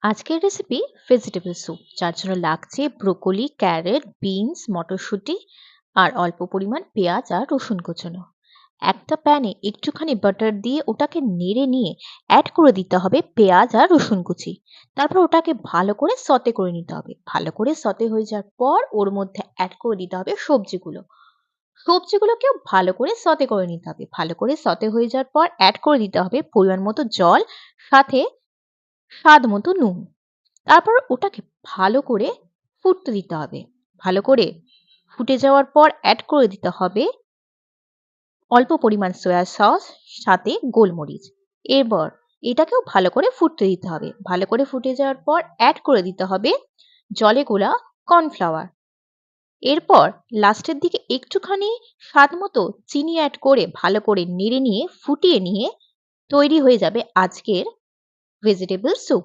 আজকের recipe vegetable soup, যার জন্য লাগছে ব্রোকলি, ক্যারট, বিনস, মটরশুঁটি আর অল্প পরিমাণ পেঁয়াজ আর রসুন কুচোনো। একটা প্যানে একটুখানি বাটার দিয়ে ওটাকে নেড়ে নিয়ে অ্যাড করে দিতে হবে পেঁয়াজ আর রসুন কুচি। তারপর ওটাকে ভালো করে সতে করে নিতে হবে। ভালো করে সতে হয়ে যাওয়ার পর ওর মধ্যে অ্যাড করে দিতে হবে সবজিগুলোকেও ভালো করে সতে করে নিতে হবে। ভালো করে সতে হয়ে যাওয়ার পর অ্যাড করে দিতে হবে পরিমাণ মতো জল, সাথে স্বাদ মতো নুন। তারপর ওটাকে ভালো করে ফুটতে দিতে হবে। ভালো করে ফুটে যাওয়ার পর অ্যাড করে দিতে হবে অল্প পরিমাণ সয়া সস, সাথে গোলমরিচ। এরপর এটাকেও ভালো করে ফুটতে দিতে হবে। ভালো করে ফুটে যাওয়ার পর অ্যাড করে দিতে হবে জলে গোলা কর্নফ্লাওয়ার। এরপর লাস্টের দিকে একটুখানি স্বাদ মতো চিনি অ্যাড করে ভালো করে নেড়ে নিয়ে ফুটিয়ে নিয়ে তৈরি হয়ে যাবে আজকের ভেজিটেবল স্যুপ।